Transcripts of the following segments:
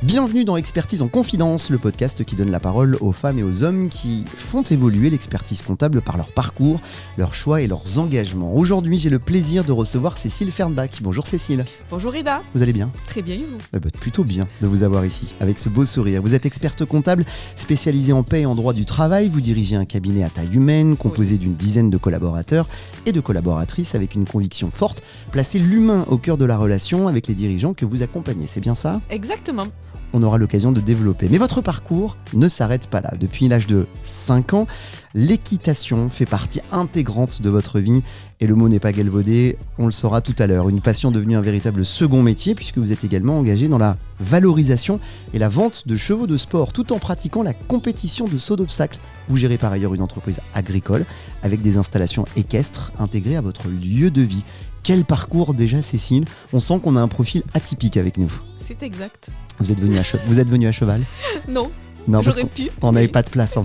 Bienvenue dans Expertise en Confidence, le podcast qui donne la parole aux femmes et aux hommes qui font évoluer l'expertise comptable par leur parcours, leurs choix et leurs engagements. Aujourd'hui, j'ai le plaisir de recevoir Cécile Fernbach. Bonjour Cécile. Bonjour Ida. Vous allez bien ? Très bien et vous ? Plutôt bien de vous avoir ici, avec ce beau sourire. Vous êtes experte comptable spécialisée en paie et en droit du travail. Vous dirigez un cabinet à taille humaine, composé d'une dizaine de collaborateurs et de collaboratrices avec une conviction forte, placer l'humain au cœur de la relation avec les dirigeants que vous accompagnez. C'est bien ça ? Exactement. On aura l'occasion de développer. Mais votre parcours ne s'arrête pas là. Depuis l'âge de 5 ans, l'équitation fait partie intégrante de votre vie. Et le mot n'est pas galvaudé, on le saura tout à l'heure. Une passion devenue un véritable second métier, puisque vous êtes également engagé dans la valorisation et la vente de chevaux de sport, tout en pratiquant la compétition de saut d'obstacles. Vous gérez par ailleurs une entreprise agricole, avec des installations équestres intégrées à votre lieu de vie. Quel parcours déjà, Cécile ? On sent qu'on a un profil atypique avec nous. C'est exact. Vous êtes venu à cheval ? Non, Non, parce j'aurais pu. on n'avait pas de place,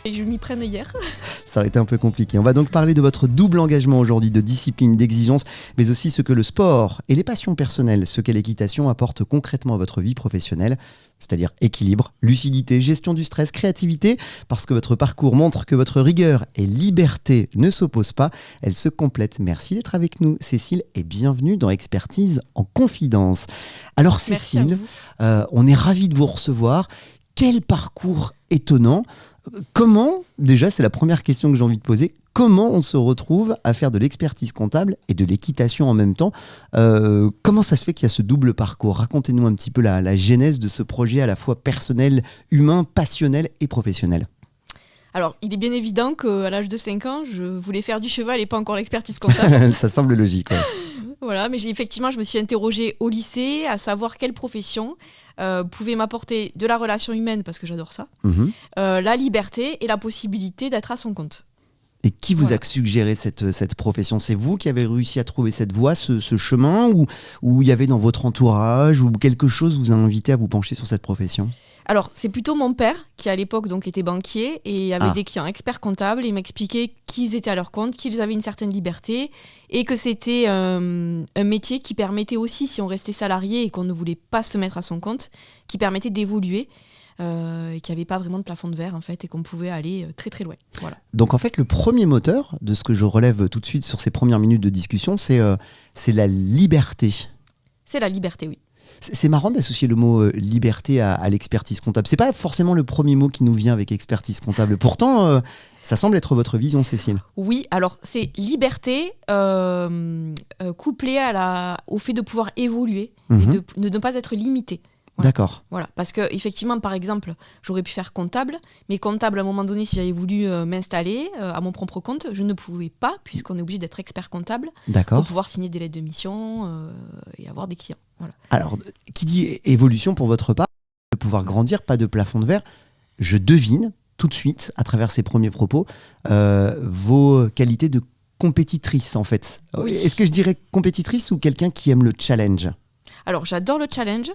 Et je m'y prenne hier. Ça aurait été un peu compliqué. On va donc parler de votre double engagement aujourd'hui, de discipline, d'exigence, mais aussi ce que le sport et les passions personnelles, ce qu'est l'équitation apporte concrètement à votre vie professionnelle, c'est-à-dire équilibre, lucidité, gestion du stress, créativité, parce que votre parcours montre que votre rigueur et liberté ne s'opposent pas, elles se complètent. Merci d'être avec nous, Cécile, et bienvenue dans Expertise en Confidence. Alors Cécile, on est ravis de vous recevoir. Quel parcours étonnant! Comment, déjà c'est la première question que j'ai envie de poser, comment on se retrouve à faire de l'expertise comptable et de l'équitation en même temps ? Comment ça se fait qu'il y a ce double parcours ? Racontez-nous un petit peu la genèse de ce projet à la fois personnel, humain, passionnel et professionnel. Alors, il est bien évident qu'à l'âge de 5 ans, je voulais faire du cheval et pas encore l'expertise comptable. Ça semble logique, ouais. Voilà, mais effectivement, je me suis interrogée au lycée à savoir quelle profession pouvait m'apporter de la relation humaine, parce que j'adore ça, la liberté et la possibilité d'être à son compte. Et qui vous a suggéré cette profession ? C'est vous qui avez réussi à trouver cette voie, ce chemin, ou il y avait dans votre entourage, ou quelque chose vous a invité à vous pencher sur cette profession ? Alors, c'est plutôt mon père qui, à l'époque, donc, était banquier et avait des clients experts comptables. Il m'expliquait qu'ils étaient à leur compte, qu'ils avaient une certaine liberté et que c'était un métier qui permettait aussi, si on restait salarié et qu'on ne voulait pas se mettre à son compte, qui permettait d'évoluer et qu'il n'y avait pas vraiment de plafond de verre, en fait, et qu'on pouvait aller très, très loin. Voilà. Donc, en fait, le premier moteur de ce que je relève tout de suite sur ces premières minutes de discussion, c'est la liberté. C'est la liberté, oui. C'est marrant d'associer le mot liberté à l'expertise comptable. C'est pas forcément le premier mot qui nous vient avec expertise comptable. Pourtant, ça semble être votre vision, Cécile. Oui, alors c'est liberté couplée au fait de pouvoir évoluer et de ne pas être limité. Voilà. D'accord. Voilà, parce que effectivement, par exemple, j'aurais pu faire comptable, mais comptable à un moment donné, si j'avais voulu m'installer à mon propre compte, je ne pouvais pas, puisqu'on est obligé d'être expert comptable pour pouvoir signer des lettres de mission et avoir des clients. Voilà. Alors, qui dit évolution pour votre part, de pouvoir grandir, pas de plafond de verre, je devine tout de suite, à travers ces premiers propos, vos qualités de compétitrice, en fait. Oui. Est-ce que je dirais compétitrice ou quelqu'un qui aime le challenge ? Alors, j'adore le challenge.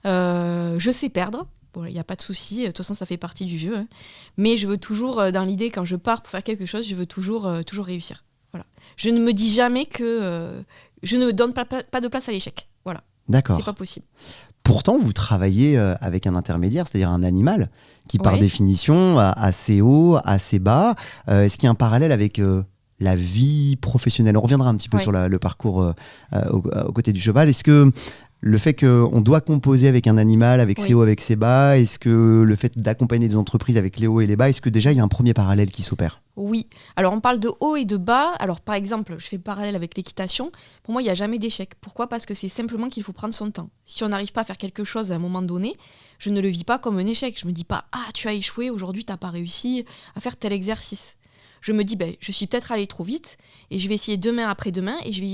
Je sais perdre, il n'y a pas de souci, de toute façon ça fait partie du jeu, hein. Mais je veux toujours, dans l'idée, quand je pars pour faire quelque chose, je veux toujours réussir. Voilà. Je ne me dis jamais que je ne donne pas de place à l'échec. Voilà. D'accord. C'est pas possible. Pourtant, vous travaillez avec un intermédiaire, c'est-à-dire un animal, qui par définition a assez haut, assez bas. Est-ce qu'il y a un parallèle avec la vie professionnelle ? On reviendra un petit peu sur le parcours aux côtés du cheval. Est-ce que le fait qu'on doit composer avec un animal, avec ses hauts, avec ses bas, est-ce que le fait d'accompagner des entreprises avec les hauts et les bas, est-ce que déjà il y a un premier parallèle qui s'opère ? Oui, alors on parle de haut et de bas. Alors par exemple, je fais parallèle avec l'équitation. Pour moi, il n'y a jamais d'échec. Pourquoi ? Parce que c'est simplement qu'il faut prendre son temps. Si on n'arrive pas à faire quelque chose à un moment donné, je ne le vis pas comme un échec. Je ne me dis pas « Ah, tu as échoué, aujourd'hui tu n'as pas réussi à faire tel exercice ». Je me dis je suis peut-être allé trop vite et je vais essayer demain après-demain et je vais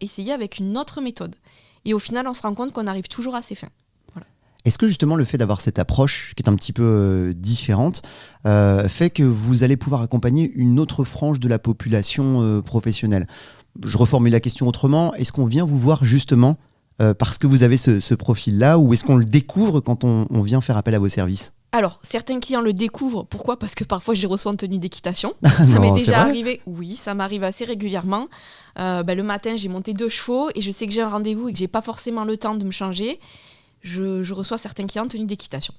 essayer avec une autre méthode. Et au final, on se rend compte qu'on arrive toujours à ses fins. Voilà. Est-ce que justement le fait d'avoir cette approche qui est un petit peu différente fait que vous allez pouvoir accompagner une autre frange de la population professionnelle ? Je reformule la question autrement. Est-ce qu'on vient vous voir justement parce que vous avez ce profil-là, ou est-ce qu'on le découvre quand on vient faire appel à vos services ? Alors, certains clients le découvrent. Pourquoi ? Parce que parfois, je les reçois en tenue d'équitation. Ça m'est déjà arrivé. Oui, ça m'arrive assez régulièrement. Le matin, j'ai monté 2 chevaux et je sais que j'ai un rendez-vous et que j'ai pas forcément le temps de me changer. je reçois certains clients en tenue d'équitation.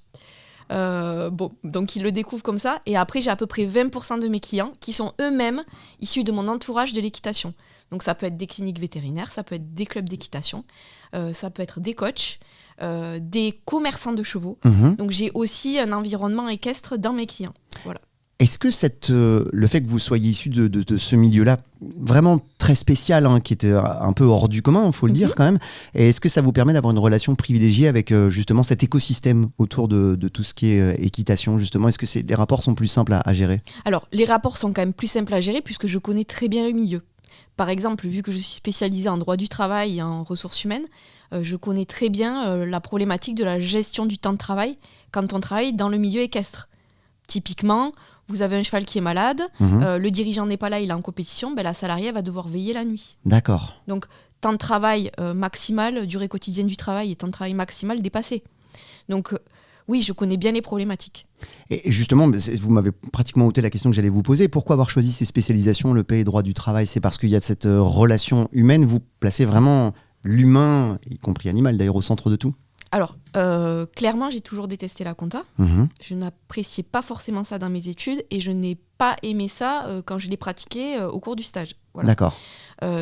Donc ils le découvrent comme ça. Et après, j'ai à peu près 20% de mes clients qui sont eux-mêmes issus de mon entourage de l'équitation. Donc ça peut être des cliniques vétérinaires, ça peut être des clubs d'équitation, ça peut être des coachs, des commerçants de chevaux. Donc j'ai aussi un environnement équestre dans mes clients. Voilà. Est-ce que le fait que vous soyez issu de ce milieu-là, vraiment très spécial, qui était un peu hors du commun, il faut le dire quand même, et est-ce que ça vous permet d'avoir une relation privilégiée avec justement cet écosystème autour de tout ce qui est équitation, justement? Est-ce que les rapports sont plus simples à gérer? Alors, les rapports sont quand même plus simples à gérer puisque je connais très bien le milieu. Par exemple, vu que je suis spécialisée en droit du travail et en ressources humaines, je connais très bien la problématique de la gestion du temps de travail quand on travaille dans le milieu équestre. Typiquement, vous avez un cheval qui est malade, le dirigeant n'est pas là, il est en compétition, la salariée va devoir veiller la nuit. D'accord. Donc, temps de travail maximal, durée quotidienne du travail et temps de travail maximal dépassé. Donc, oui, je connais bien les problématiques. Et justement, vous m'avez pratiquement ôté la question que j'allais vous poser. Pourquoi avoir choisi ces spécialisations, le paix et droit du travail? C'est parce qu'il y a cette relation humaine, vous placez vraiment l'humain, y compris animal d'ailleurs, au centre de tout? Alors, clairement, j'ai toujours détesté la compta. Je n'appréciais pas forcément ça dans mes études et je n'ai pas aimé ça quand je l'ai pratiqué au cours du stage. Voilà. D'accord.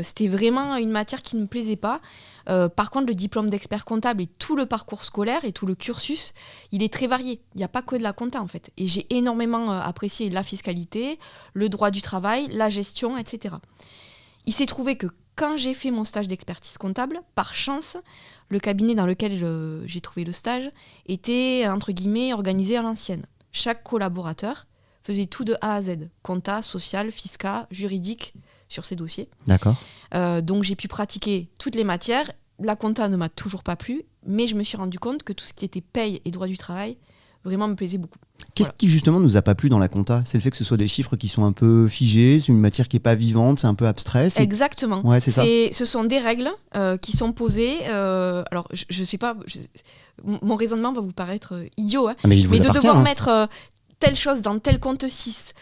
C'était vraiment une matière qui ne me plaisait pas. Par contre, le diplôme d'expert comptable et tout le parcours scolaire et tout le cursus, il est très varié. Il n'y a pas que de la compta, en fait. Et j'ai énormément apprécié la fiscalité, le droit du travail, la gestion, etc. Il s'est trouvé que quand j'ai fait mon stage d'expertise comptable, par chance, le cabinet dans lequel j'ai trouvé le stage était, entre guillemets, organisé à l'ancienne. Chaque collaborateur faisait tout de A à Z, compta, social, fiscal, juridique, sur ces dossiers. D'accord. Donc j'ai pu pratiquer toutes les matières. La compta ne m'a toujours pas plu, mais je me suis rendu compte que tout ce qui était paye et droit du travail vraiment me plaisait beaucoup. Qu'est-ce qui justement nous a pas plu dans la compta? C'est le fait que ce soit des chiffres qui sont un peu figés, c'est une matière qui est pas vivante, c'est un peu abstrait. Exactement. Ouais, c'est ça. Ce sont des règles qui sont posées. Alors je sais pas, mon raisonnement va vous paraître idiot, hein, mais de devoir mettre telle chose dans tel compte 6,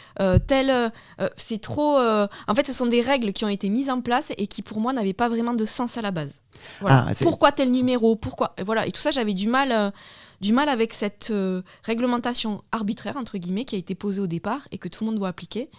c'est trop... En fait, ce sont des règles qui ont été mises en place et qui, pour moi, n'avaient pas vraiment de sens à la base. Voilà. Pourquoi tel numéro? Pourquoi? Et voilà. Et tout ça, j'avais du mal avec cette réglementation arbitraire, entre guillemets, qui a été posée au départ et que tout le monde doit appliquer.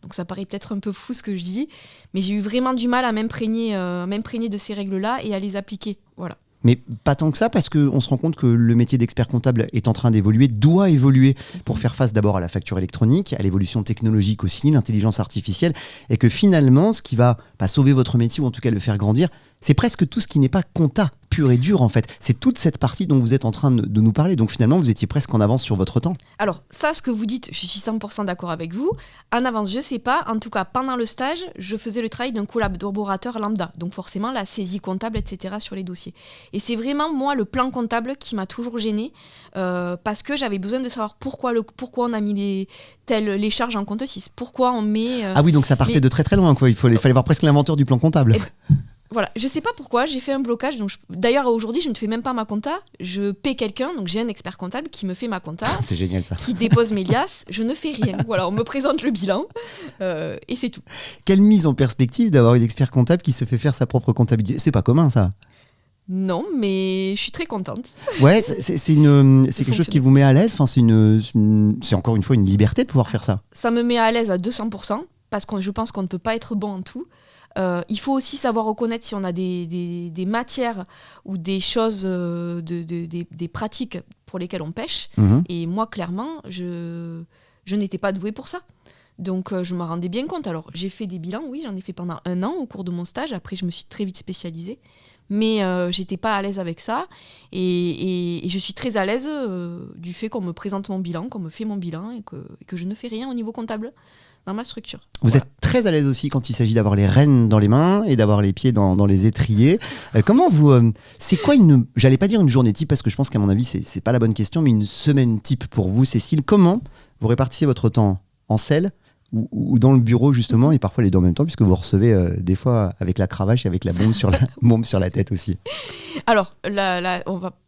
Donc ça paraît peut-être un peu fou ce que je dis, mais j'ai eu vraiment du mal à m'imprégner de ces règles-là et à les appliquer. Voilà. Mais pas tant que ça, parce qu'on se rend compte que le métier d'expert comptable est en train d'évoluer, doit évoluer pour faire face d'abord à la facture électronique, à l'évolution technologique aussi, l'intelligence artificielle, et que finalement, ce qui va pas sauver votre métier, ou en tout cas le faire grandir, c'est presque tout ce qui n'est pas compta pur et dur en fait. C'est toute cette partie dont vous êtes en train de nous parler. Donc finalement, vous étiez presque en avance sur votre temps. Alors ça, ce que vous dites, je suis 100% d'accord avec vous. En avance, je sais pas. En tout cas, pendant le stage, je faisais le travail d'un collaborateur lambda. Donc forcément, la saisie comptable, etc. sur les dossiers. Et c'est vraiment, moi, le plan comptable qui m'a toujours gênée parce que j'avais besoin de savoir pourquoi on a mis les charges en compte 6. Pourquoi on met... ah oui, donc ça partait de très très loin, quoi. Il fallait voir presque l'inventeur du plan comptable. Voilà, je sais pas pourquoi, j'ai fait un blocage. Donc d'ailleurs, aujourd'hui, je ne fais même pas ma compta. Je paie quelqu'un, donc j'ai un expert comptable qui me fait ma compta. C'est génial ça. Qui dépose mes liasses. Je ne fais rien. Voilà, on me présente le bilan et c'est tout. Quelle mise en perspective d'avoir une expert comptable qui se fait faire sa propre comptabilité. C'est pas commun ça. Non, mais je suis très contente. Ouais, c'est quelque chose qui vous met à l'aise. Enfin, c'est encore une fois une liberté de pouvoir faire ça. Ça me met à l'aise à 200% parce que je pense qu'on ne peut pas être bon en tout. Il faut aussi savoir reconnaître si on a des matières ou des choses, des pratiques pour lesquelles on pêche. Et moi, clairement, je n'étais pas douée pour ça. Donc, je m'en rendais bien compte. Alors, j'ai fait des bilans, oui, j'en ai fait pendant 1 an au cours de mon stage. Après, je me suis très vite spécialisée. Mais j'étais pas à l'aise avec ça. Et je suis très à l'aise du fait qu'on me présente mon bilan, qu'on me fait mon bilan et que je ne fais rien au niveau comptable dans ma structure. Vous êtes très à l'aise aussi quand il s'agit d'avoir les rênes dans les mains et d'avoir les pieds dans les étriers. Comment vous... c'est quoi j'allais pas dire une journée type, parce que je pense qu'à mon avis, c'est pas la bonne question, mais une semaine type pour vous, Cécile. Comment vous répartissez votre temps en selle ou dans le bureau, justement, et parfois les deux en même temps, puisque vous recevez des fois avec la cravache et avec la bombe sur la tête aussi. Alors,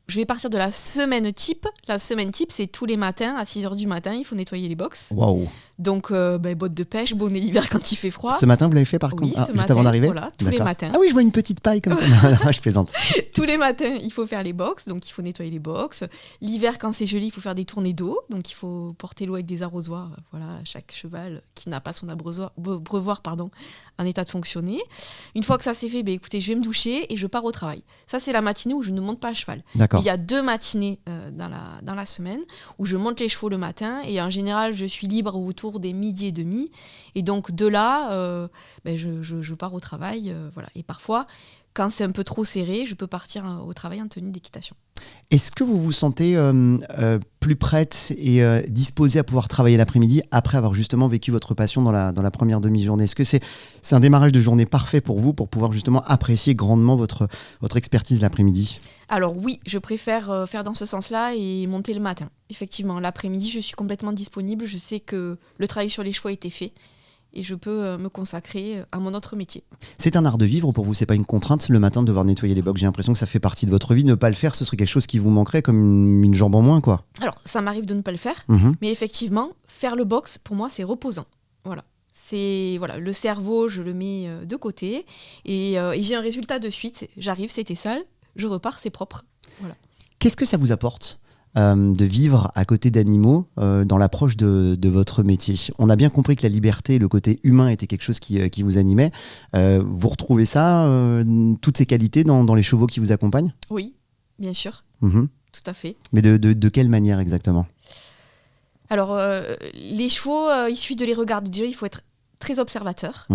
je vais partir de la semaine type. La semaine type, c'est tous les matins, à 6h du matin, il faut nettoyer les box. Waouh. Donc, bottes de pêche, bonnet l'hiver quand il fait froid. Ce matin, vous l'avez fait par Oui, contre ce juste matin, avant d'arriver. voilà, tous les matins. Ah oui, je vois une petite paille comme ça. Non, je plaisante. Tous les matins, il faut faire les box, donc il faut nettoyer les box. L'hiver, quand c'est gelé, il faut faire des tournées d'eau, donc il faut porter l'eau avec des arrosoirs. Voilà, chaque cheval qui n'a pas son abreuvoir, en état de fonctionner. Une fois que ça c'est fait, écoutez, je vais me doucher et je pars au travail. Ça, c'est la matinée où je ne monte pas à cheval. D'accord. Il y a 2 matinées dans la semaine où je monte les chevaux le matin et en général, je suis libre autour des midi et demi. Et donc, de là, je pars au travail. Voilà. Et parfois, quand c'est un peu trop serré, je peux partir au travail en tenue d'équitation. Est-ce que vous vous sentez plus prête et disposée à pouvoir travailler l'après-midi après avoir justement vécu votre passion dans la première demi-journée? Est-ce que c'est un démarrage de journée parfait pour vous pour pouvoir justement apprécier grandement votre expertise l'après-midi? Alors oui, je préfère faire dans ce sens-là et monter le matin. Effectivement, l'après-midi, je suis complètement disponible. Je sais que le travail sur les chevaux a été fait. Et je peux me consacrer à mon autre métier. C'est un art de vivre pour vous, c'est pas une contrainte le matin de devoir nettoyer les box. J'ai l'impression que ça fait partie de votre vie. Ne pas le faire, ce serait quelque chose qui vous manquerait comme une jambe en moins, quoi. Alors, ça m'arrive de ne pas le faire, mais effectivement, faire le box, pour moi, c'est reposant. Voilà. Le cerveau, je le mets de côté et j'ai un résultat de suite. J'arrive, c'était sale, je repars, c'est propre. Voilà. Qu'est-ce que ça vous apporte de vivre à côté d'animaux dans l'approche de votre métier? On a bien compris que la liberté et le côté humain était quelque chose qui vous animait. Vous retrouvez ça, toutes ces qualités dans les chevaux qui vous accompagnent? Oui, bien sûr, tout à fait. Mais de quelle manière exactement? Alors, les chevaux, il suffit de les regarder. Déjà, il faut être très observateur.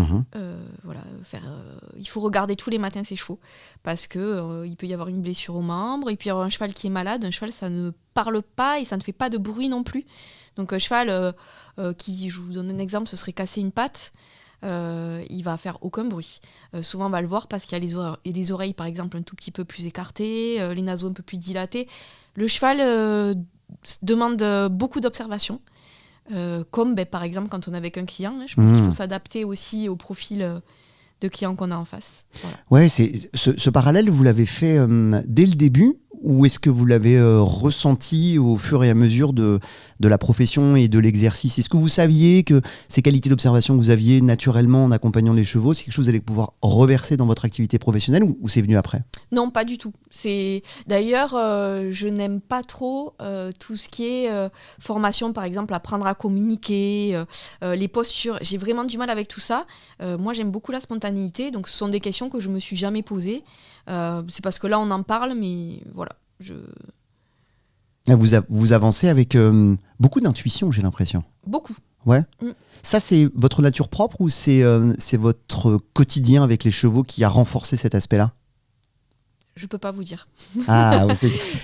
Il faut regarder tous les matins ses chevaux parce que il peut y avoir une blessure au membre, il peut y avoir un cheval qui est malade. Un cheval, ça ne parle pas et ça ne fait pas de bruit non plus. Donc un cheval je vous donne un exemple, ce serait casser une patte, il va faire aucun bruit. Souvent on va le voir parce qu'il y a les oreilles par exemple un tout petit peu plus écartées, les naseaux un peu plus dilatés. Le cheval demande beaucoup d'observation. Comme par exemple quand on est avec un client, je pense qu'il faut s'adapter aussi au profil de client qu'on a en face. Voilà. Ouais, ce parallèle, vous l'avez fait dès le début ou est-ce que vous l'avez ressenti au fur et à mesure de la profession et de l'exercice? Est-ce que vous saviez que ces qualités d'observation que vous aviez naturellement en accompagnant les chevaux, c'est quelque chose que vous allez pouvoir reverser dans votre activité professionnelle ou c'est venu après? Non, pas du tout. D'ailleurs, je n'aime pas trop tout ce qui est formation, par exemple, apprendre à communiquer, les postures. J'ai vraiment du mal avec tout ça. Moi, j'aime beaucoup la spontanéité, donc ce sont des questions que je me suis jamais posées. C'est parce que là, on en parle, mais voilà. Vous avancez avec beaucoup d'intuition, j'ai l'impression. Beaucoup. Ouais. Ça, c'est votre nature propre ou c'est votre quotidien avec les chevaux qui a renforcé cet aspect-là? Je peux pas vous dire. Ah,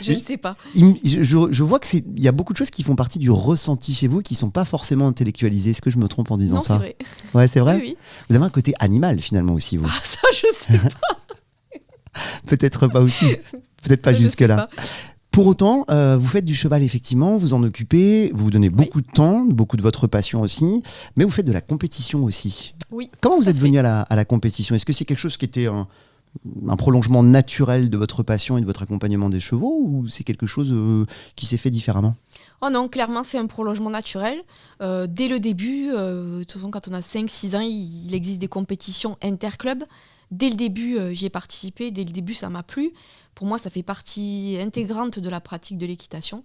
je ne sais pas. Je vois qu'il y a beaucoup de choses qui font partie du ressenti chez vous qui sont pas forcément intellectualisalisées. Est-ce que je me trompe en disant ça? Non, c'est vrai. Ouais, c'est vrai. Oui. Vous avez un côté animal finalement aussi, vous. Ah, ça, je sais pas. Peut-être pas aussi. Peut-être pas jusque-là. Pour autant, vous faites du cheval effectivement, vous en occupez, vous donnez beaucoup de temps, beaucoup de votre passion aussi, mais vous faites de la compétition aussi. Oui. Comment vous êtes venu à la compétition? Est-ce que c'est quelque chose qui était un prolongement naturel de votre passion et de votre accompagnement des chevaux ou c'est quelque chose qui s'est fait différemment? Oh non, clairement, c'est un prolongement naturel. Dès le début, de toute façon, quand on a 5-6 ans, il existe des compétitions interclubs. Dès le début, j'y ai participé. Dès le début, ça m'a plu. Pour moi, ça fait partie intégrante de la pratique de l'équitation.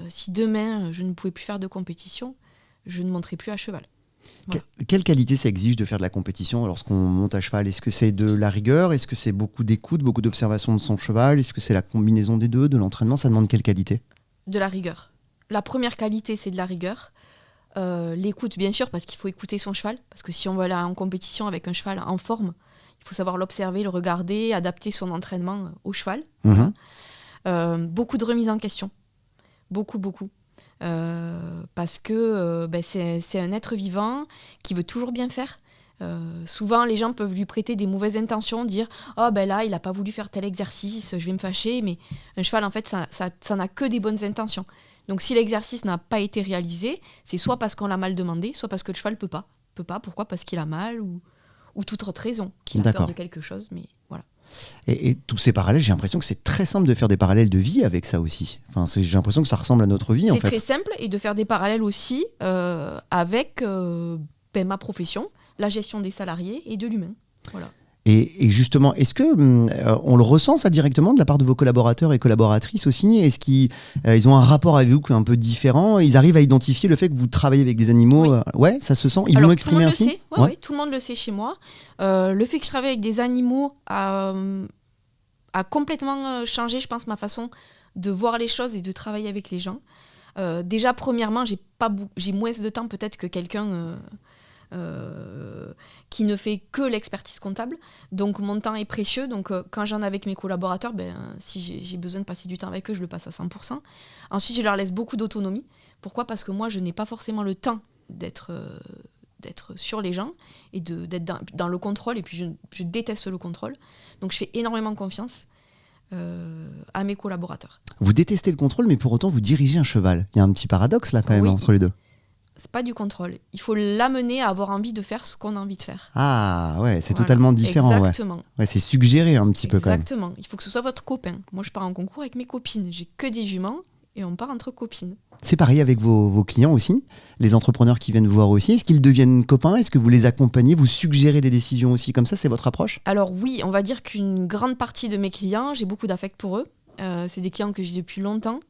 Si demain, je ne pouvais plus faire de compétition, je ne monterais plus à cheval. Voilà. Quelle qualité ça exige de faire de la compétition lorsqu'on monte à cheval? Est-ce que c'est de la rigueur? Est-ce que c'est beaucoup d'écoute, beaucoup d'observation de son cheval? Est-ce que c'est la combinaison des deux, de l'entraînement? Ça demande quelle qualité? De la rigueur. La première qualité, c'est de la rigueur. L'écoute, bien sûr, parce qu'il faut écouter son cheval. Parce que si on va aller en compétition avec un cheval en forme, il faut savoir l'observer, le regarder, adapter son entraînement au cheval. Beaucoup de remise en question. Beaucoup. Parce que c'est un être vivant qui veut toujours bien faire. Souvent, les gens peuvent lui prêter des mauvaises intentions, dire « Oh, là, il n'a pas voulu faire tel exercice, je vais me fâcher. » Mais un cheval, en fait, ça n'a que des bonnes intentions. Donc, si l'exercice n'a pas été réalisé, c'est soit parce qu'on l'a mal demandé, soit parce que le cheval ne peut pas. Pourquoi? Parce qu'il a mal ou toute autre raison, qu'il a peur de quelque chose. Mais voilà. Et tous ces parallèles, j'ai l'impression que c'est très simple de faire des parallèles de vie avec ça aussi. Enfin, j'ai l'impression que ça ressemble à notre vie, en fait. C'est très simple, et de faire des parallèles aussi avec ma profession, la gestion des salariés et de l'humain. Voilà. Et justement, est-ce que on le ressent ça directement de la part de vos collaborateurs et collaboratrices aussi? Est-ce qu'ils ils ont un rapport avec vous un peu différent? Ils arrivent à identifier le fait que vous travaillez avec des animaux? Oui. Ouais, ça se sent. Ils Alors, vont l'exprimer ainsi? Oui, tout le monde le sait chez moi. Le fait que je travaille avec des animaux a complètement changé, je pense, ma façon de voir les choses et de travailler avec les gens. Déjà, premièrement, j'ai moins de temps peut-être que quelqu'un qui ne fait que l'expertise comptable. Donc mon temps est précieux. Donc quand j'en ai avec mes collaborateurs, si j'ai besoin de passer du temps avec eux, je le passe à 100%. Ensuite, je leur laisse beaucoup d'autonomie. Pourquoi ? Parce que moi, je n'ai pas forcément le temps d'être sur les gens et d'être dans le contrôle. Et puis je déteste le contrôle. Donc je fais énormément confiance à mes collaborateurs. Vous détestez le contrôle, mais pour autant vous dirigez un cheval. Il y a un petit paradoxe là quand même entre les deux. C'est pas du contrôle. Il faut l'amener à avoir envie de faire ce qu'on a envie de faire. Ah ouais, c'est totalement différent. Exactement. Ouais, c'est suggéré un petit peu quand même. Exactement. Il faut que ce soit votre copain. Moi, je pars en concours avec mes copines. J'ai que des juments et on part entre copines. C'est pareil avec vos clients aussi, les entrepreneurs qui viennent vous voir aussi. Est-ce qu'ils deviennent copains? Est-ce que vous les accompagnez? Vous suggérez des décisions aussi comme ça? C'est votre approche? Alors oui, on va dire qu'une grande partie de mes clients, j'ai beaucoup d'affect pour eux. C'est des clients que j'ai depuis longtemps.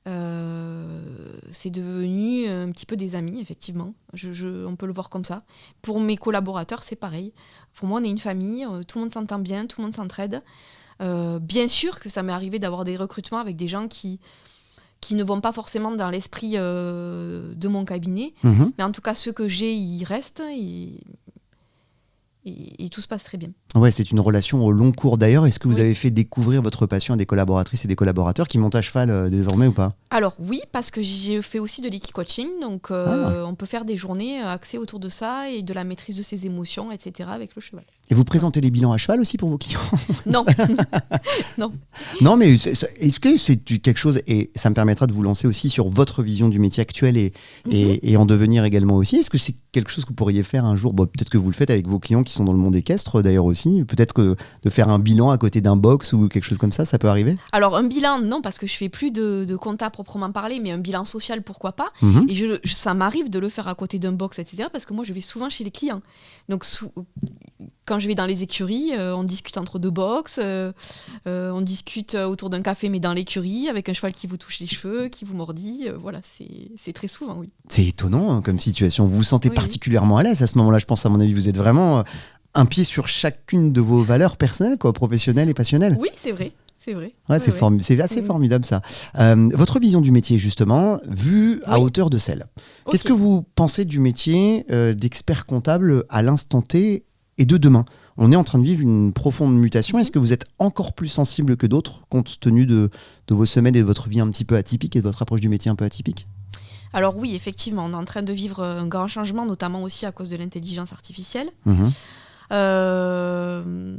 C'est devenu un petit peu des amis, effectivement. On peut le voir comme ça. Pour mes collaborateurs, c'est pareil. Pour moi, on est une famille, tout le monde s'entend bien, tout le monde s'entraide. Bien sûr que ça m'est arrivé d'avoir des recrutements avec des gens qui ne vont pas forcément dans l'esprit de mon cabinet. Mais en tout cas, ceux que j'ai, ils restent et tout se passe très bien. Ouais, c'est une relation au long cours. D'ailleurs, est-ce que vous avez fait découvrir votre passion à des collaboratrices et des collaborateurs qui montent à cheval désormais ou pas? Alors oui, parce que j'ai fait aussi de l'équi-coaching, donc on peut faire des journées axées autour de ça et de la maîtrise de ses émotions, etc. avec le cheval. Et vous présentez des bilans à cheval aussi pour vos clients? Non. Non, mais est-ce que c'est quelque chose, et ça me permettra de vous lancer aussi sur votre vision du métier actuel et en devenir également aussi, est-ce que c'est quelque chose que vous pourriez faire un jour? Peut-être que vous le faites avec vos clients qui sont dans le monde équestre d'ailleurs aussi. Peut-être que de faire un bilan à côté d'un box ou quelque chose comme ça peut arriver? Alors un bilan, non, parce que je fais plus de compta proprement parler, mais un bilan social, pourquoi pas. Et ça m'arrive de le faire à côté d'un box, etc. Parce que moi, je vais souvent chez les clients. Donc quand je vais dans les écuries, on discute entre deux box, on discute autour d'un café, mais dans l'écurie, avec un cheval qui vous touche les cheveux, qui vous mordit. Voilà, c'est très souvent, oui. C'est étonnant comme situation. Vous vous sentez particulièrement à l'aise à ce moment-là, je pense, à mon avis. Vous êtes vraiment un pied sur chacune de vos valeurs personnelles, professionnelles et passionnelles. Oui, c'est vrai. C'est vrai. Ouais, c'est assez formidable ça. Votre vision du métier, justement, vue à hauteur de celle. Qu'est-ce que vous pensez du métier d'expert comptable à l'instant T et de demain? On est en train de vivre une profonde mutation. Est-ce que vous êtes encore plus sensible que d'autres, compte tenu de vos semaines et de votre vie un petit peu atypique et de votre approche du métier un peu atypique? Alors oui, effectivement, on est en train de vivre un grand changement, notamment aussi à cause de l'intelligence artificielle. Je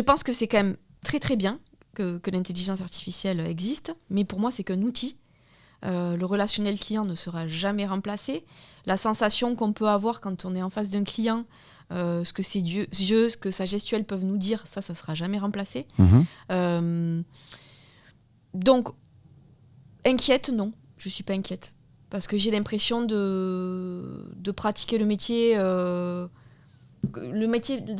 pense que c'est quand même très très bien que l'intelligence artificielle existe, mais pour moi c'est qu'un outil. Le relationnel client ne sera jamais remplacé. La sensation qu'on peut avoir quand on est en face d'un client, ce que ses yeux, ce que sa gestuelle peuvent nous dire, ça sera jamais remplacé. Donc, inquiète, non, je suis pas inquiète. Parce que j'ai l'impression de pratiquer le métier de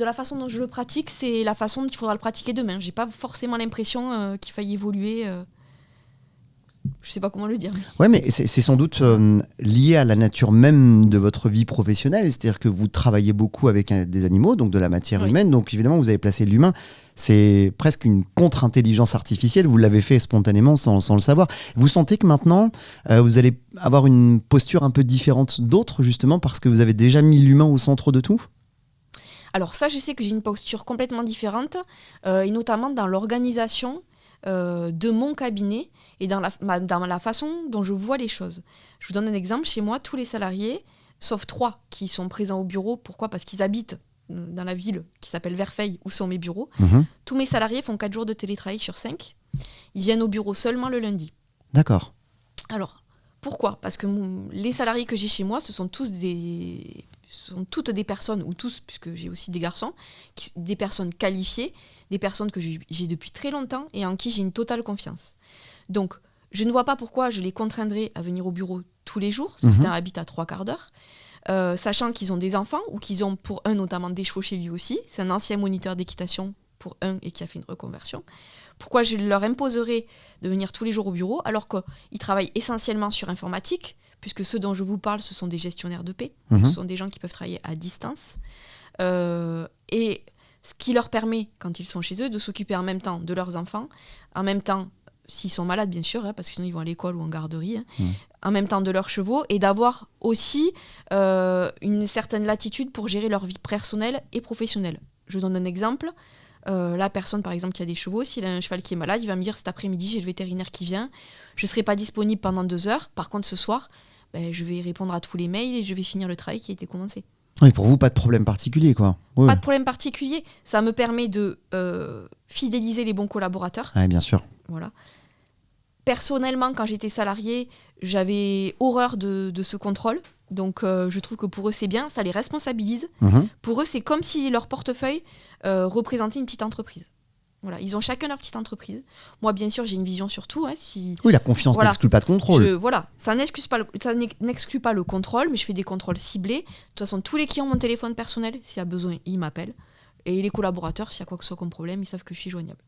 la façon dont je le pratique, c'est la façon dont il faudra le pratiquer demain. J'ai pas forcément l'impression qu'il faille évoluer. Je sais pas comment le dire. Ouais, mais c'est sans doute lié à la nature même de votre vie professionnelle. C'est-à-dire que vous travaillez beaucoup avec des animaux, donc de la matière humaine. Donc évidemment, vous avez placé l'humain. C'est presque une contre-intelligence artificielle. Vous l'avez fait spontanément sans le savoir. Vous sentez que maintenant, vous allez avoir une posture un peu différente d'autres, justement, parce que vous avez déjà mis l'humain au centre de tout? Alors ça, je sais que j'ai une posture complètement différente, et notamment dans l'organisation de mon cabinet et dans la façon dont je vois les choses. Je vous donne un exemple. Chez moi, tous les salariés, sauf 3 qui sont présents au bureau. Pourquoi ? Parce qu'ils habitent dans la ville qui s'appelle Verfeil, où sont mes bureaux. Tous mes salariés font 4 jours de télétravail sur 5. Ils viennent au bureau seulement le lundi. D'accord. Alors, pourquoi ? Parce que les salariés que j'ai chez moi, ce sont tous des sont toutes des personnes, ou tous, puisque j'ai aussi des garçons, des personnes qualifiées, des personnes que j'ai depuis très longtemps et en qui j'ai une totale confiance. Donc, je ne vois pas pourquoi je les contraindrais à venir au bureau tous les jours. Certains habitent à 3/4 d'heure. Sachant qu'ils ont des enfants, ou qu'ils ont pour un notamment des chevaux chez lui aussi. C'est un ancien moniteur d'équitation pour un et qui a fait une reconversion. Pourquoi je leur imposerais de venir tous les jours au bureau alors qu'ils travaillent essentiellement sur informatique, puisque ceux dont je vous parle, ce sont des gestionnaires de paie, ce sont des gens qui peuvent travailler à distance. Et ce qui leur permet, quand ils sont chez eux, de s'occuper en même temps de leurs enfants, en même temps, s'ils sont malades bien sûr, parce que sinon ils vont à l'école ou en garderie, en même temps de leurs chevaux, et d'avoir aussi une certaine latitude pour gérer leur vie personnelle et professionnelle. Je donne un exemple. La personne par exemple qui a des chevaux, s'il a un cheval qui est malade, il va me dire cet après-midi j'ai le vétérinaire qui vient, je ne serai pas disponible pendant 2 heures, par contre ce soir je vais répondre à tous les mails et je vais finir le travail qui a été commencé. Oui, pour vous, pas de problème particulier, quoi. Oui. Pas de problème particulier, ça me permet de fidéliser les bons collaborateurs. Oui, bien sûr. Voilà. Personnellement, quand j'étais salariée, j'avais horreur de ce contrôle. Donc, je trouve que pour eux, c'est bien, ça les responsabilise. Pour eux, c'est comme si leur portefeuille représentait une petite entreprise. Voilà, ils ont chacun leur petite entreprise. Moi, bien sûr, j'ai une vision sur tout. Oui, la confiance n'exclut pas de contrôle. Ça n'exclut pas le contrôle, mais je fais des contrôles ciblés. De toute façon, tous les clients ont mon téléphone personnel. S'il y a besoin, ils m'appellent. Et les collaborateurs, s'il y a quoi que ce soit comme problème, ils savent que je suis joignable.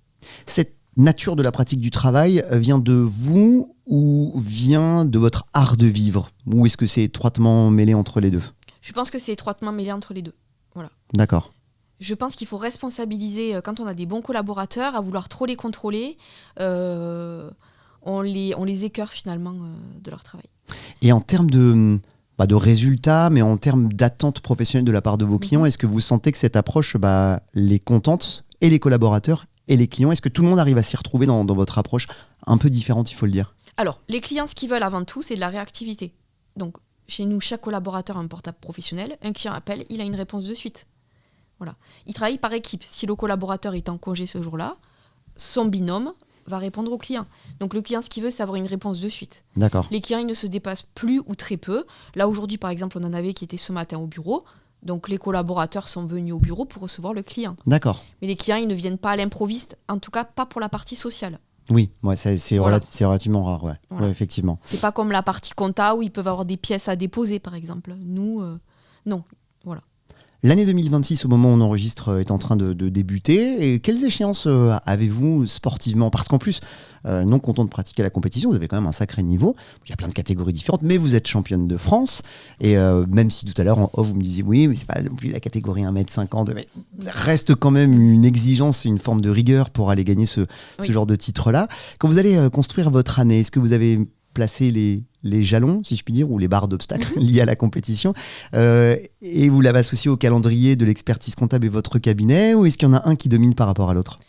Cette nature de la pratique du travail vient de vous ou vient de votre art de vivre? Ou est-ce que c'est étroitement mêlé entre les deux? Je pense que c'est étroitement mêlé entre les deux. Voilà. D'accord. Je pense qu'il faut responsabiliser, quand on a des bons collaborateurs, à vouloir trop les contrôler, on les écœure finalement de leur travail. Et en termes de résultats, mais en termes d'attente professionnelle de la part de vos clients, est-ce que vous sentez que cette approche les contente, et les collaborateurs et les clients? Est-ce que tout le monde arrive à s'y retrouver dans votre approche un peu différente, il faut le dire? Alors, les clients, ce qu'ils veulent avant tout, c'est de la réactivité. Donc, chez nous, chaque collaborateur a un portable professionnel. Un client appelle, il a une réponse de suite. Voilà. Il travaille par équipe. Si le collaborateur est en congé ce jour-là, son binôme va répondre au client. Donc le client, ce qu'il veut, c'est avoir une réponse de suite. D'accord. Les clients, ils ne se dépassent plus ou très peu. Là, aujourd'hui, par exemple, on en avait qui étaient ce matin au bureau. Donc les collaborateurs sont venus au bureau pour recevoir le client. D'accord. Mais les clients, ils ne viennent pas à l'improviste, en tout cas pas pour la partie sociale. Oui, c'est relativement rare, ouais. Voilà. Ouais, effectivement. C'est pas comme la partie compta où ils peuvent avoir des pièces à déposer, par exemple. Nous, non. Voilà. L'année 2026, au moment où on enregistre, est en train de débuter. Et quelles échéances avez-vous sportivement? Parce qu'en plus, non content de pratiquer la compétition, vous avez quand même un sacré niveau. Il y a plein de catégories différentes, mais vous êtes championne de France. Et même si tout à l'heure, en off, vous me disiez, oui, mais c'est pas non plus la catégorie 1m50, mais reste quand même une exigence, une forme de rigueur pour aller gagner ce genre de titre-là. Quand vous allez construire votre année, est-ce que vous avez placé les jalons, si je puis dire, ou les barres d'obstacles liées à la compétition, et vous l'avez associé au calendrier de l'expertise comptable et votre cabinet, ou est-ce qu'il y en a un qui domine par rapport à l'autre?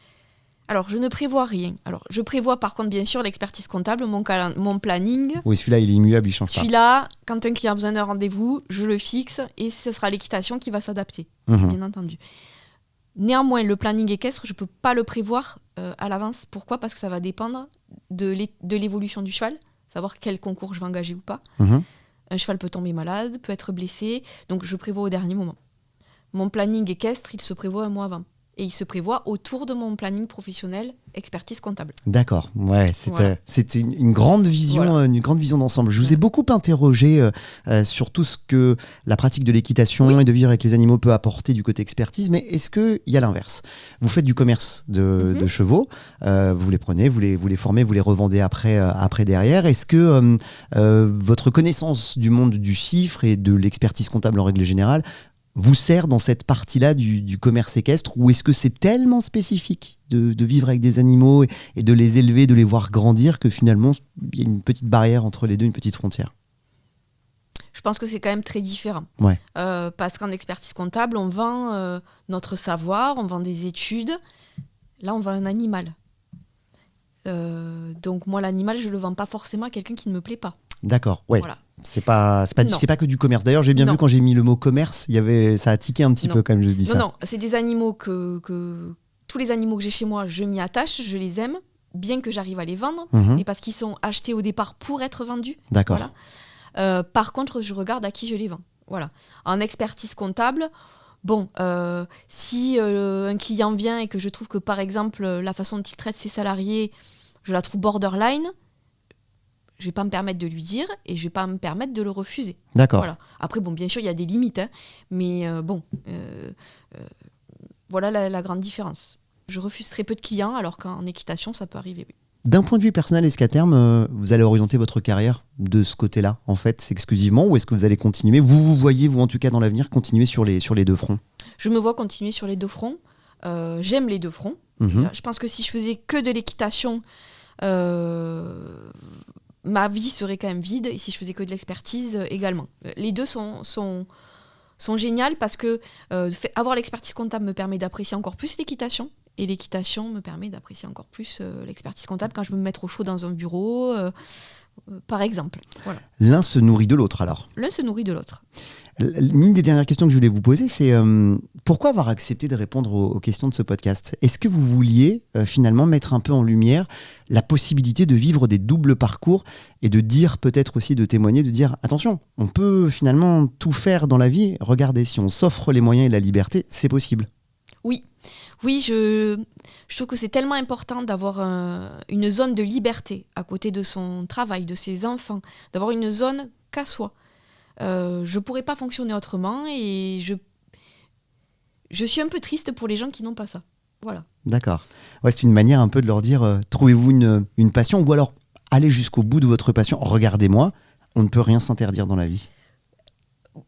Alors, je ne prévois rien. Alors, je prévois par contre, bien sûr, l'expertise comptable, mon planning. Oui, celui-là, il est immuable, il change pas. Celui-là, quand un client a besoin d'un rendez-vous, je le fixe et ce sera l'équitation qui va s'adapter, bien entendu. Néanmoins, le planning équestre, je ne peux pas le prévoir à l'avance. Pourquoi? Parce que ça va dépendre de l'évolution du cheval, savoir quel concours je vais engager ou pas. Un cheval peut tomber malade, peut être blessé, donc je prévois au dernier moment. Mon planning équestre, il se prévoit un mois avant. Et il se prévoit autour de mon planning professionnel expertise comptable. D'accord, ouais, c'était une grande vision, une grande vision d'ensemble. Je vous ai beaucoup interrogé sur tout ce que la pratique de l'équitation et de vivre avec les animaux peut apporter du côté expertise, mais est-ce qu'il y a l'inverse? Vous faites du commerce de chevaux, vous les prenez, vous les formez, vous les revendez après derrière. Est-ce que votre connaissance du monde du chiffre et de l'expertise comptable en règle générale vous sert dans cette partie-là du commerce équestre, ou est-ce que c'est tellement spécifique de vivre avec des animaux et de les élever, de les voir grandir, que finalement, il y a une petite barrière entre les deux, une petite frontière? Je pense que c'est quand même très différent. Ouais. Parce qu'en expertise comptable, on vend notre savoir, on vend des études. Là, on vend un animal. Donc moi, l'animal, je ne le vends pas forcément à quelqu'un qui ne me plaît pas. D'accord, ouais. Voilà. C'est pas que du commerce. D'ailleurs, j'ai bien vu quand j'ai mis le mot commerce, ça a tiqué un petit peu quand même, je dis ça. Non, c'est des animaux que tous les animaux que j'ai chez moi, je m'y attache, je les aime, bien que j'arrive à les vendre, mais parce qu'ils sont achetés au départ pour être vendus. D'accord. Voilà. Par contre, je regarde à qui je les vends. Voilà. En expertise comptable, bon, si un client vient et que je trouve que, par exemple, la façon dont il traite ses salariés, je la trouve borderline, je ne vais pas me permettre de lui dire et je ne vais pas me permettre de le refuser. D'accord. Voilà. Après, bon, bien sûr, il y a des limites, hein, mais voilà la grande différence. Je refuse très peu de clients, alors qu'en équitation, ça peut arriver, oui. D'un point de vue personnel, est-ce qu'à terme, vous allez orienter votre carrière de ce côté-là, en fait, exclusivement, ou est-ce que vous allez continuer, vous voyez, vous en tout cas dans l'avenir, continuer sur les deux fronts? Je me vois continuer sur les deux fronts. J'aime les deux fronts. Je pense que si je faisais que de l'équitation, ma vie serait quand même vide, et si je faisais que de l'expertise, également. Les deux sont géniales parce que avoir l'expertise comptable me permet d'apprécier encore plus l'équitation, et l'équitation me permet d'apprécier encore plus l'expertise comptable quand je veux me mettre au chaud dans un bureau, par exemple. Voilà. L'un se nourrit de l'autre, alors? L'un se nourrit de l'autre. L'une des dernières questions que je voulais vous poser, c'est pourquoi avoir accepté de répondre aux questions de ce podcast? Est-ce que vous vouliez finalement mettre un peu en lumière la possibilité de vivre des doubles parcours et de dire, peut-être aussi de témoigner, de dire attention, on peut finalement tout faire dans la vie. Regardez, si on s'offre les moyens et la liberté, c'est possible. Oui, je trouve que c'est tellement important d'avoir une zone de liberté à côté de son travail, de ses enfants, d'avoir une zone qu'à soi. Je ne pourrais pas fonctionner autrement et je suis un peu triste pour les gens qui n'ont pas ça. Voilà. D'accord. Ouais, c'est une manière un peu de leur dire trouvez-vous une passion, ou alors allez jusqu'au bout de votre passion. Regardez-moi, on ne peut rien s'interdire dans la vie.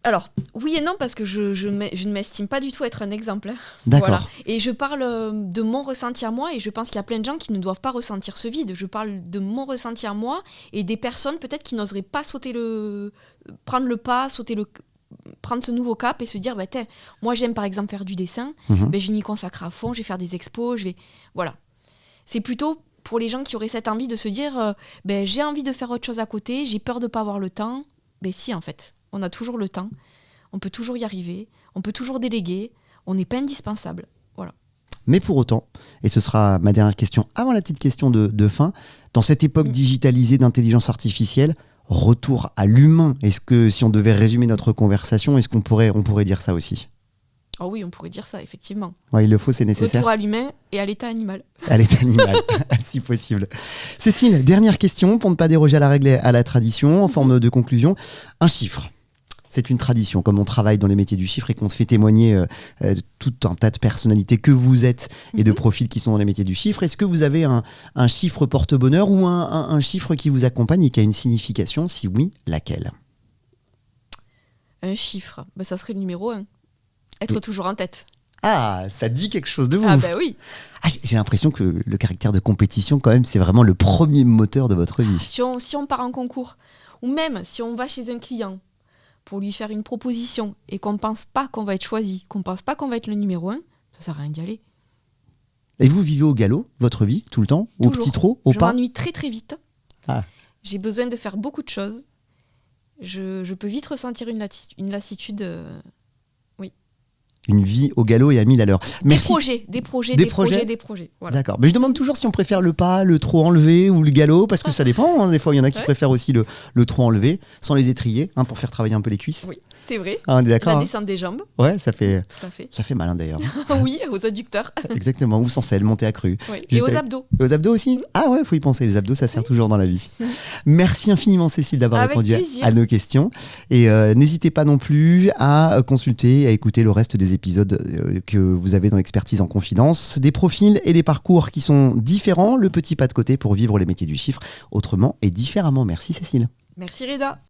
Alors, oui et non, parce que je ne m'estime pas du tout être un exemple. D'accord. Voilà. Et je parle de mon ressenti à moi, et je pense qu'il y a plein de gens qui ne doivent pas ressentir ce vide. Je parle de mon ressenti à moi et des personnes peut-être qui n'oseraient pas prendre le pas, prendre ce nouveau cap et se dire, moi j'aime par exemple faire du dessin, je m'y consacre à fond, je vais faire des expos, Voilà. C'est plutôt pour les gens qui auraient cette envie de se dire, j'ai envie de faire autre chose à côté, j'ai peur de ne pas avoir le temps. Si, en fait. On a toujours le temps, on peut toujours y arriver, on peut toujours déléguer, on n'est pas indispensable. Voilà. Mais pour autant, et ce sera ma dernière question avant la petite question de fin, dans cette époque digitalisée d'intelligence artificielle, retour à l'humain, est-ce que si on devait résumer notre conversation, est-ce qu'on pourrait dire ça aussi? Oh oui, on pourrait dire ça, effectivement. Ouais, il le faut, c'est nécessaire. Retour à l'humain et à l'état animal. À l'état animal, si possible. Cécile, dernière question, pour ne pas déroger à la règle et à la tradition, en forme de conclusion. Un chiffre. C'est une tradition, comme on travaille dans les métiers du chiffre et qu'on se fait témoigner tout un tas de personnalités que vous êtes et de profils qui sont dans les métiers du chiffre. Est-ce que vous avez un chiffre porte-bonheur ou un chiffre qui vous accompagne et qui a une signification? Si oui, laquelle? Un chiffre, ça serait le numéro 1. Être toujours en tête. Ah, ça dit quelque chose de vous. Ah oui. Ah, j'ai l'impression que le caractère de compétition, quand même, c'est vraiment le premier moteur de votre vie. Si on part en concours, ou même si on va chez un client pour lui faire une proposition et qu'on ne pense pas qu'on va être choisi, qu'on ne pense pas qu'on va être le numéro 1, ça sert à rien d'y aller. Et vous vivez au galop, votre vie, tout le temps? Au petit trot, au pas? Je m'ennuie très très vite. Ah. J'ai besoin de faire beaucoup de choses. Je peux vite ressentir une lassitude. Oui. Une vie au galop et à 1000 à l'heure. Merci. Des projets. Voilà. D'accord. Mais je demande toujours si on préfère le pas, le trot enlevé ou le galop, parce que ça dépend. Des fois, il y en a qui préfèrent aussi le trot enlevé, sans les étrier, pour faire travailler un peu les cuisses. Oui, c'est vrai. Ah, on est d'accord. La descente des jambes. Ouais, ça fait. Tout à fait. Ça fait mal d'ailleurs. Oui, aux adducteurs. Exactement. Ou sans selle, montée accrue. Oui. Et aux abdos. Aux abdos aussi. Ah ouais, faut y penser. Les abdos, ça sert toujours dans la vie. Merci infiniment, Cécile, d'avoir répondu à nos questions. Et n'hésitez pas non plus à consulter, à écouter le reste des épisodes que vous avez dans Expertise en confidence. Des profils et des parcours qui sont différents. Le petit pas de côté pour vivre les métiers du chiffre autrement et différemment. Merci, Cécile. Merci, Reda.